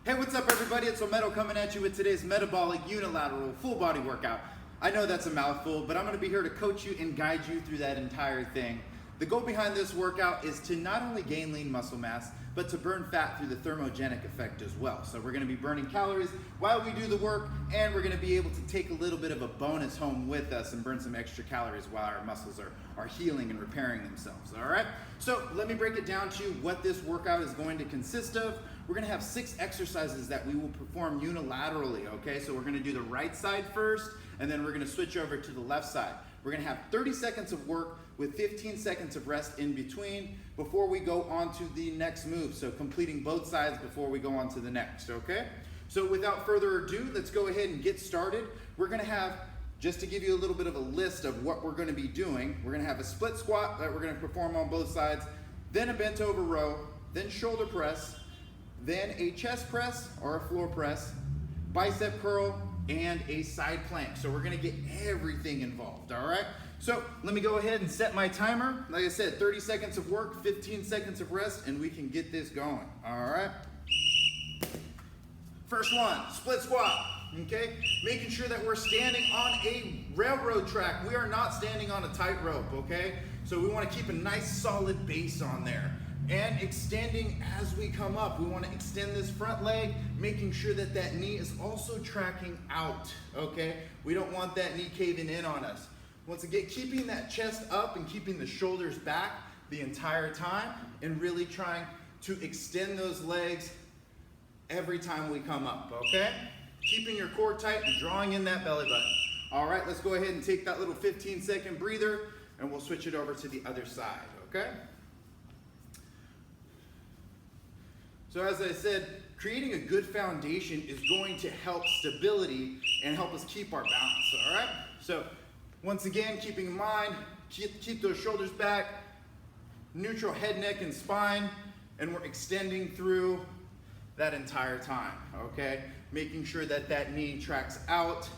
Hey, what's up everybody? It's Ometo coming at you with today's metabolic unilateral full body workout. I know that's a mouthful, but I'm going to be here to coach you and guide you through that entire thing. The goal behind this workout is to not only gain lean muscle mass, but to burn fat through the thermogenic effect as well. So we're going to be burning calories while we do the work, and we're going to be able to take a little bit of a bonus home with us and burn some extra calories while our muscles are healing and repairing themselves, all right? So let me break it down to you what this workout is going to consist of. We're going to have 6 exercises that we will perform unilaterally, okay? So we're going to do the right side first, and then we're going to switch over to the left side. We're going to have 30 seconds of work with 15 seconds of rest in between before we go on to the next move. So completing both sides before we go on to the next, okay? So without further ado, let's go ahead and get started. We're going to have, just to give you a little bit of a list of what we're going to be doing, we're going to have a split squat that we're going to perform on both sides, then a bent over row, then shoulder press, then a chest press or a floor press, bicep curl, and a side plank. So we're gonna get everything involved, all right? So let me go ahead and set my timer. Like I said, 30 seconds of work, 15 seconds of rest, and we can get this going, all right? First one, split squat, okay? Making sure that we're standing on a railroad track. We are not standing on a tightrope, okay? So we wanna keep a nice solid base on there. And extending as we come up. We want to extend this front leg, making sure that that knee is also tracking out, okay? We don't want that knee caving in on us. Once again, keeping that chest up and keeping the shoulders back the entire time and really trying to extend those legs every time we come up, okay? Keeping your core tight and drawing in that belly button. All right, let's go ahead and take that little 15-second breather and we'll switch it over to the other side, okay? So as I said, creating a good foundation is going to help stability and help us keep our balance, all right? So once again, keeping in mind, keep those shoulders back, neutral head, neck, and spine, and we're extending through that entire time, okay? Making sure that that knee tracks out.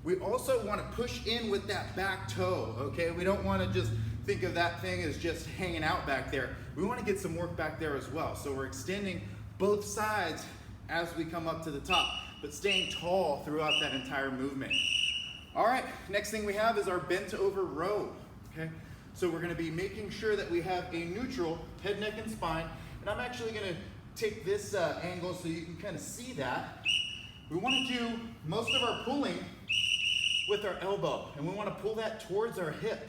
We also want to push in with that back toe, okay? We don't want to just think of that thing as just hanging out back there. We want to get some work back there as well. So we're extending both sides as we come up to the top, but staying tall throughout that entire movement. All right, next thing we have is our bent over row, okay? So we're going to be making sure that we have a neutral head, neck, and spine. And I'm actually going to take this angle so you can kind of see that. We want to do most of our pulling with our elbow, and we want to pull that towards our hip.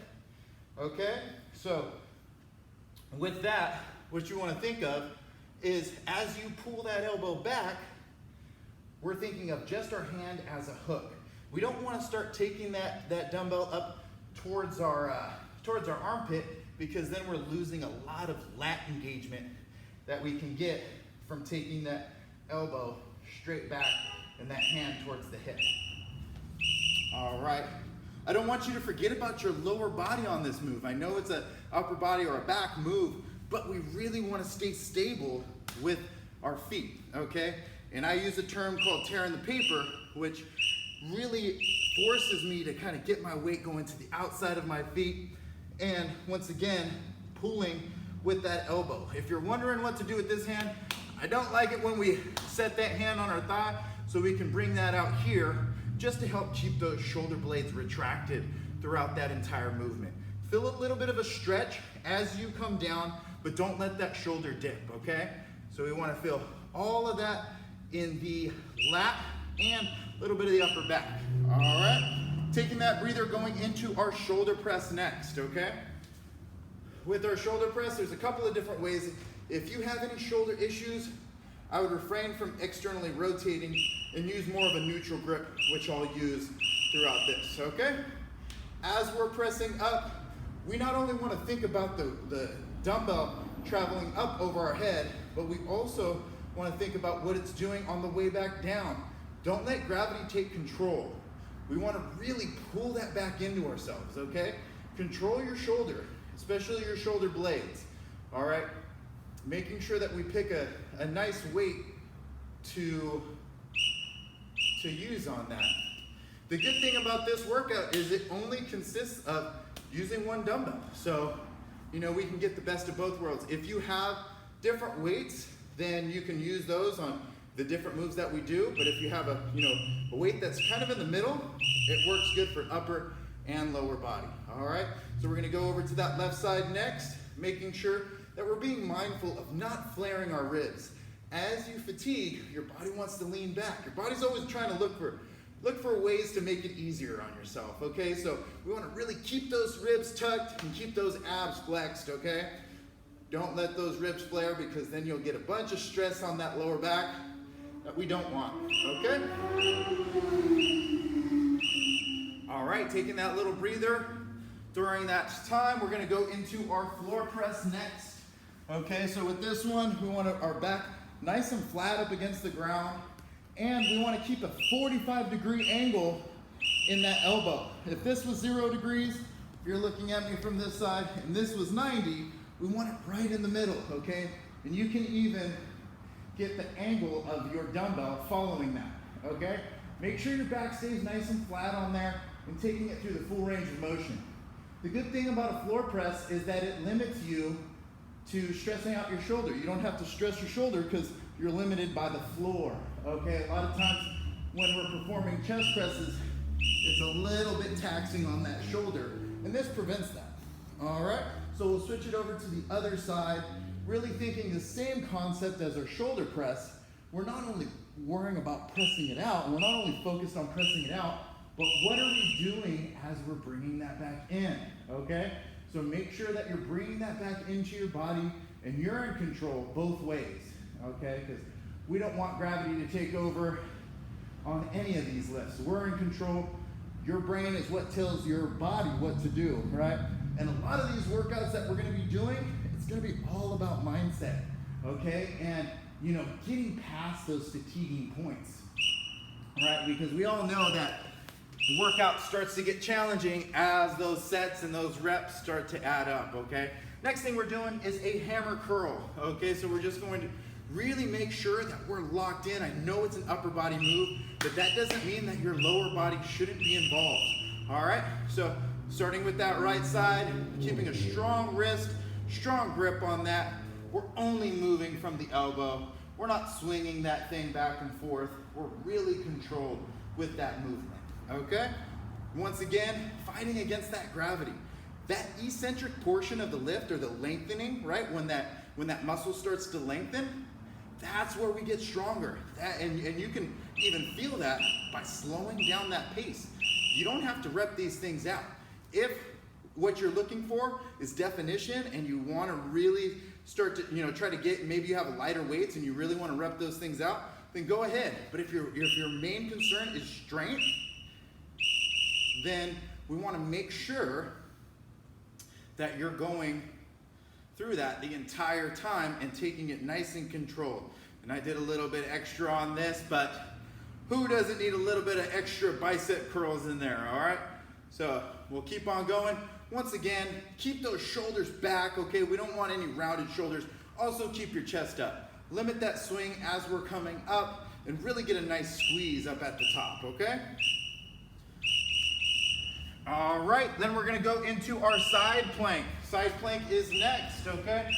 Okay, so with that, what you want to think of is as you pull that elbow back, we're thinking of just our hand as a hook. We don't want to start taking that dumbbell up towards our armpit, because then we're losing a lot of lat engagement that we can get from taking that elbow straight back and that hand towards the hip. All right. I don't want you to forget about your lower body on this move. I know it's an upper body or a back move, but we really want to stay stable with our feet, okay? And I use a term called tearing the paper, which really forces me to kind of get my weight going to the outside of my feet, and once again, pulling with that elbow. If you're wondering what to do with this hand, I don't like it when we set that hand on our thigh, so we can bring that out here, just to help keep those shoulder blades retracted throughout that entire movement. Feel a little bit of a stretch as you come down, but don't let that shoulder dip, okay? So we want to feel all of that in the lat and a little bit of the upper back. All right, taking that breather, going into our shoulder press next, okay? With our shoulder press, there's a couple of different ways. If you have any shoulder issues, I would refrain from externally rotating and use more of a neutral grip, which I'll use throughout this, okay? As we're pressing up, we not only want to think about the dumbbell traveling up over our head, but we also want to think about what it's doing on the way back down. Don't let gravity take control. We want to really pull that back into ourselves, okay? Control your shoulder, especially your shoulder blades, all right? Making sure that we pick a nice weight to use on that. The good thing about this workout is it only consists of using one dumbbell. So, you know, we can get the best of both worlds. If you have different weights, then you can use those on the different moves that we do, but if you have a weight that's kind of in the middle, it works good for upper and lower body. All right, so we're gonna go over to that left side next, making sure that we're being mindful of not flaring our ribs. As you fatigue, your body wants to lean back. Your body's always trying to look for ways to make it easier on yourself, okay? So we wanna really keep those ribs tucked and keep those abs flexed, okay? Don't let those ribs flare, because then you'll get a bunch of stress on that lower back that we don't want, okay? All right, taking that little breather. During that time, we're gonna go into our floor press next. Okay, so with this one, we want our back nice and flat up against the ground, and we want to keep a 45-degree angle in that elbow. If this was 0 degrees, if you're looking at me from this side, and this was 90, we want it right in the middle, okay? And you can even get the angle of your dumbbell following that, okay? Make sure your back stays nice and flat on there and taking it through the full range of motion. The good thing about a floor press is that it limits you to stressing out your shoulder. You don't have to stress your shoulder because you're limited by the floor, okay? A lot of times when we're performing chest presses, it's a little bit taxing on that shoulder, and this prevents that, all right? So we'll switch it over to the other side, really thinking the same concept as our shoulder press. We're not only worrying about pressing it out, and we're not only focused on pressing it out, but what are we doing as we're bringing that back in, okay? So make sure that you're bringing that back into your body and you're in control both ways, okay? Because we don't want gravity to take over on any of these lifts. We're in control. Your brain is what tells your body what to do, right? And a lot of these workouts that we're gonna be doing, it's gonna be all about mindset, okay? And, getting past those fatiguing points, right? Because we all know that the workout starts to get challenging as those sets and those reps start to add up, okay? Next thing we're doing is a hammer curl, okay? So we're just going to really make sure that we're locked in. I know it's an upper body move, but that doesn't mean that your lower body shouldn't be involved, all right? So starting with that right side, keeping a strong wrist, strong grip on that. We're only moving from the elbow. We're not swinging that thing back and forth. We're really controlled with that movement. Okay? Once again, fighting against that gravity. That eccentric portion of the lift, or the lengthening, right? When that muscle starts to lengthen, that's where we get stronger. And you can even feel that by slowing down that pace. You don't have to rep these things out. If what you're looking for is definition and you want to really start to, try to get, maybe you have lighter weights and you really want to rep those things out, then go ahead. But if your main concern is strength, then we want to make sure that you're going through that the entire time and taking it nice and controlled. And I did a little bit extra on this, but who doesn't need a little bit of extra bicep curls in there, all right? So we'll keep on going. Once again, keep those shoulders back, okay? We don't want any rounded shoulders. Also keep your chest up. Limit that swing as we're coming up and really get a nice squeeze up at the top, okay? All right, then we're gonna go into our side plank. Side plank is next, okay?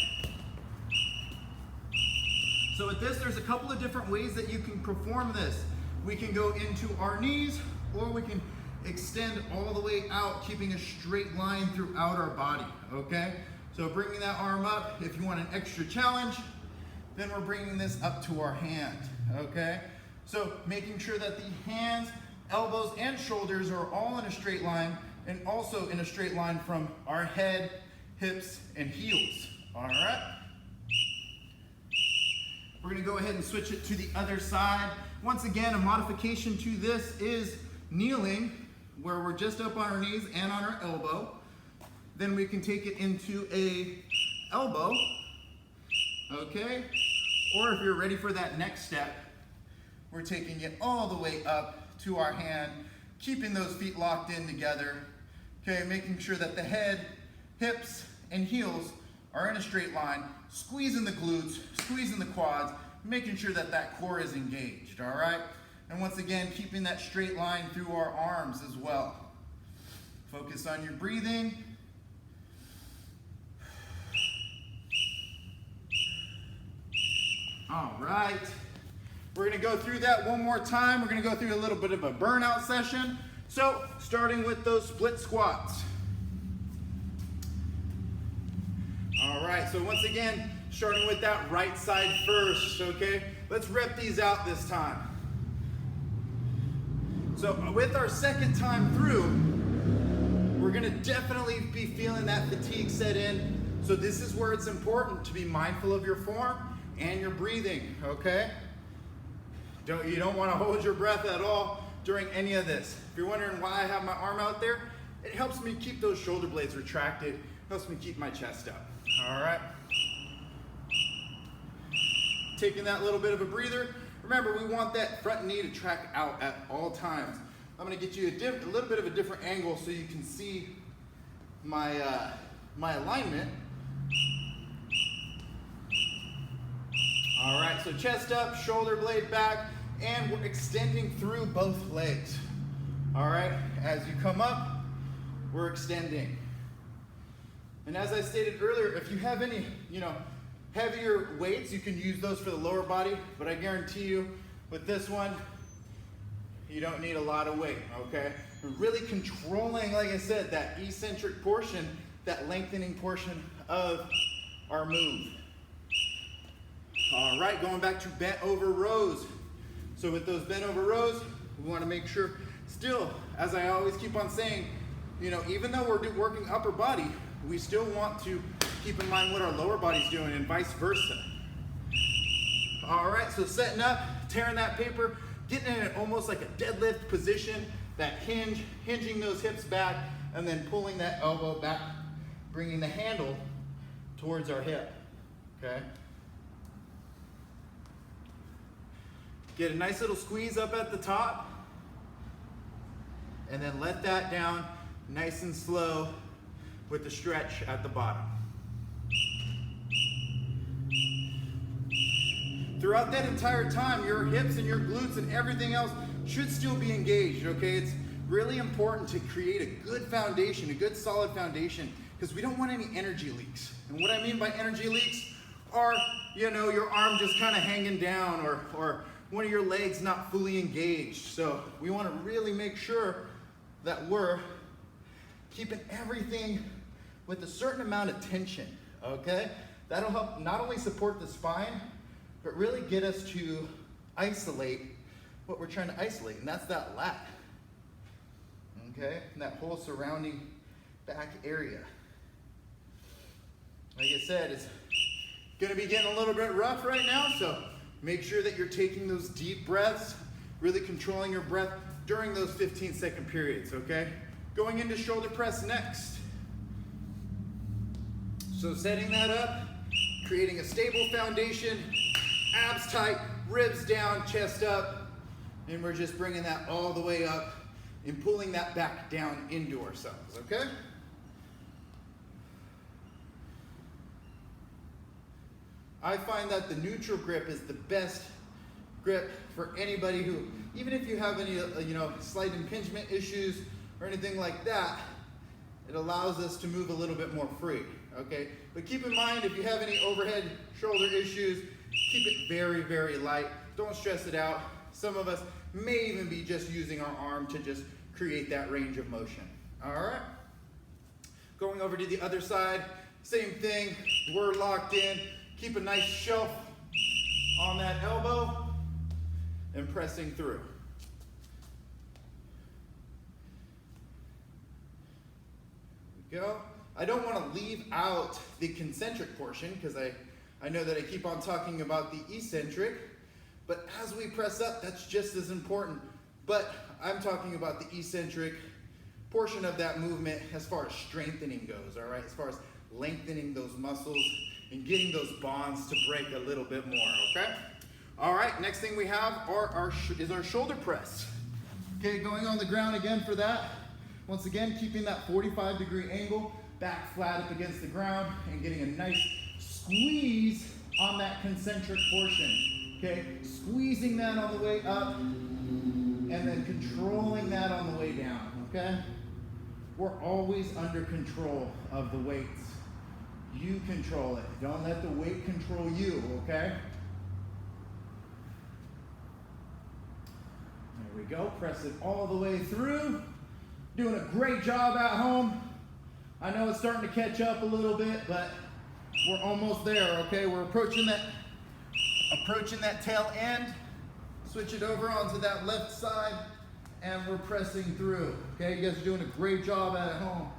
So with this, there's a couple of different ways that you can perform this. We can go into our knees, or we can extend all the way out, keeping a straight line throughout our body, okay? So bringing that arm up, if you want an extra challenge, then we're bringing this up to our hand, okay? So making sure that the hands, elbows, and shoulders are all in a straight line, and also in a straight line from our head, hips, and heels, all right? We're gonna go ahead and switch it to the other side. Once again, a modification to this is kneeling, where we're just up on our knees and on our elbow. Then we can take it into a elbow, okay? Or if you're ready for that next step, we're taking it all the way up to our hand, keeping those feet locked in together, okay? Making sure that the head, hips, and heels are in a straight line, squeezing the glutes, squeezing the quads, making sure that that core is engaged, all right? And once again, keeping that straight line through our arms as well. Focus on your breathing. All right. We're gonna go through that one more time. We're gonna go through a little bit of a burnout session. So, starting with those split squats. All right, so once again, starting with that right side first, okay? Let's rep these out this time. So with our second time through, we're gonna definitely be feeling that fatigue set in. So this is where it's important to be mindful of your form and your breathing, okay? You don't wanna hold your breath at all during any of this. If you're wondering why I have my arm out there, it helps me keep those shoulder blades retracted, helps me keep my chest up, all right? Taking that little bit of a breather. Remember, we want that front knee to track out at all times. I'm gonna get you a little bit of a different angle so you can see my, my alignment. All right, so chest up, shoulder blade back, and we're extending through both legs. All right, as you come up, we're extending. And as I stated earlier, if you have any, heavier weights, you can use those for the lower body, but I guarantee you with this one, you don't need a lot of weight, okay? We're really controlling, like I said, that eccentric portion, that lengthening portion of our move. All right, going back to bent over rows. So with those bent over rows, we wanna make sure, still, as I always keep on saying, even though we're working upper body, we still want to keep in mind what our lower body's doing and vice versa. All right, so setting up, tearing that paper, getting in almost like a deadlift position, that hinging those hips back, and then pulling that elbow back, bringing the handle towards our hip, okay? Get a nice little squeeze up at the top, and then let that down nice and slow with the stretch at the bottom. Throughout that entire time, your hips and your glutes and everything else should still be engaged, okay? It's really important to create a good foundation, a good solid foundation, because we don't want any energy leaks. And what I mean by energy leaks are, your arm just kind of hanging down or one of your legs not fully engaged. So we want to really make sure that we're keeping everything with a certain amount of tension, okay? That'll help not only support the spine, but really get us to isolate what we're trying to isolate, and that's that lat, okay? And that whole surrounding back area. Like I said, it's gonna be getting a little bit rough right now, so make sure that you're taking those deep breaths, really controlling your breath during those 15-second periods, okay? Going into shoulder press next. So setting that up, creating a stable foundation, abs tight, ribs down, chest up, and we're just bringing that all the way up and pulling that back down into ourselves, okay? I find that the neutral grip is the best grip for anybody who, even if you have any, slight impingement issues or anything like that, it allows us to move a little bit more free, okay? But keep in mind, if you have any overhead shoulder issues, keep it very, very light. Don't stress it out. Some of us may even be just using our arm to just create that range of motion. All right? Going over to the other side, same thing. We're locked in. Keep a nice shelf on that elbow and pressing through. There we go. I don't want to leave out the concentric portion because I know that I keep on talking about the eccentric, but as we press up, that's just as important. But I'm talking about the eccentric portion of that movement as far as strengthening goes, all right? As far as lengthening those muscles and getting those bonds to break a little bit more, okay? All right, next thing we have is our shoulder press. Okay, going on the ground again for that. Once again, keeping that 45-degree angle, back flat up against the ground, and getting a nice squeeze on that concentric portion. Okay, squeezing that on the way up, and then controlling that on the way down, okay? We're always under control of the weights. You control it. Don't let the weight control you, okay? we go, press it all the way through. Doing a great job at home. I know it's starting to catch up a little bit, but we're almost there, okay? We're approaching that tail end. Switch it over onto that left side, and we're pressing through, okay? You guys are doing a great job at home.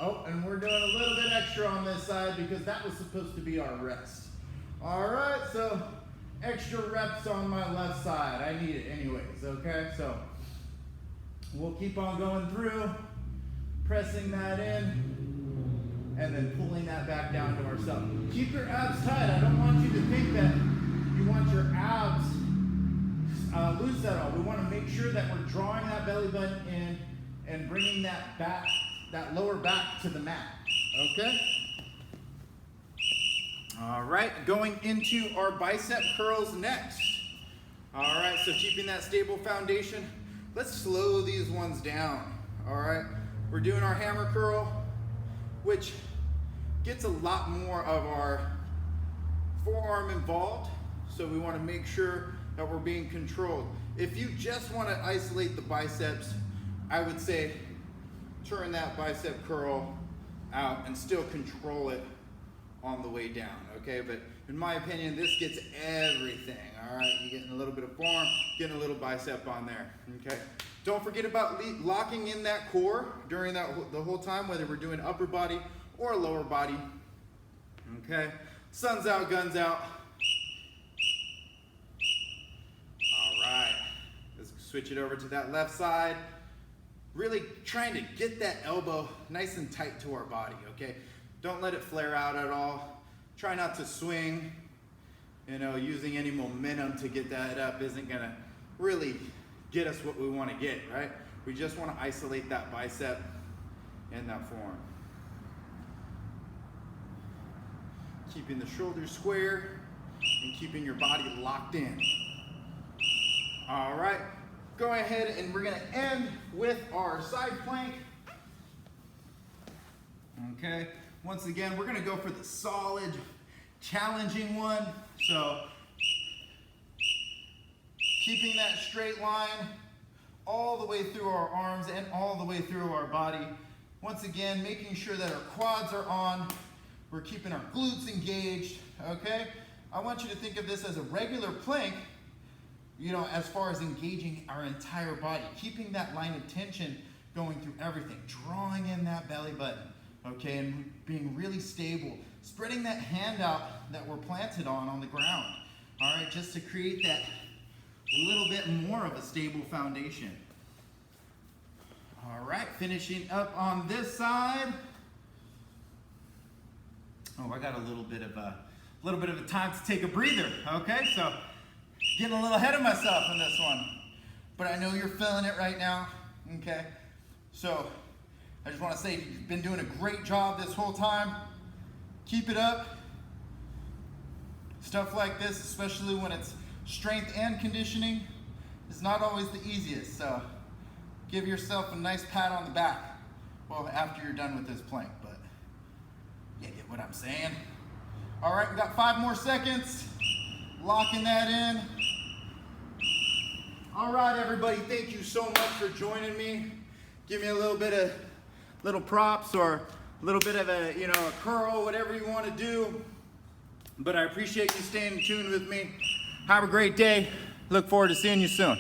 Oh, and we're doing a little bit extra on this side because that was supposed to be our rest. All right, so extra reps on my left side. I need it anyways, okay? So we'll keep on going through, pressing that in, and then pulling that back down to ourselves. Keep your abs tight. I don't want you to think that you want your abs loose at all. We want to make sure that we're drawing that belly button in and bringing that back, that lower back to the mat, okay? All right, going into our bicep curls next. All right, so keeping that stable foundation, let's slow these ones down, all right? We're doing our hammer curl, which gets a lot more of our forearm involved, so we want to make sure that we're being controlled. If you just want to isolate the biceps, I would say turn that bicep curl out and still control it on the way down, okay? But in my opinion, this gets everything, all right? You're getting a little bit of forearm, getting a little bicep on there, okay? Don't forget about locking in that core during the whole time, whether we're doing upper body or lower body, okay? Sun's out, guns out. All right, let's switch it over to that left side. Really trying to get that elbow nice and tight to our body, okay? Don't let it flare out at all. Try not to swing. You know, using any momentum to get that up isn't gonna really get us what we wanna get, right? We just wanna isolate that bicep and that forearm. Keeping the shoulders square and keeping your body locked in. All right. Go ahead and we're gonna end with our side plank. Okay, once again, we're gonna go for the solid, challenging one. So, keeping that straight line all the way through our arms and all the way through our body. Once again, making sure that our quads are on. We're keeping our glutes engaged, okay? I want you to think of this as a regular plank, you know, as far as engaging our entire body, keeping that line of tension going through everything, drawing in that belly button, okay, and being really stable, spreading that hand out that we're planted on the ground, all right, just to create that little bit more of a stable foundation. All right, finishing up on this side. Oh, I got a little bit of a time to take a breather, okay, so getting a little ahead of myself in this one, but I know you're feeling it right now, okay? So I just want to say you've been doing a great job this whole time. Keep it up. Stuff like this, especially when it's strength and conditioning, is not always the easiest, so give yourself a nice pat on the back, well, after you're done with this plank, but you get what I'm saying. All right, we got 5 more seconds. Locking that in. All right, everybody, thank you so much for joining me. Give me a little props or a little bit of a, you know, a curl, whatever you want to do. But I appreciate you staying tuned with me. Have a great day. Look forward to seeing you soon.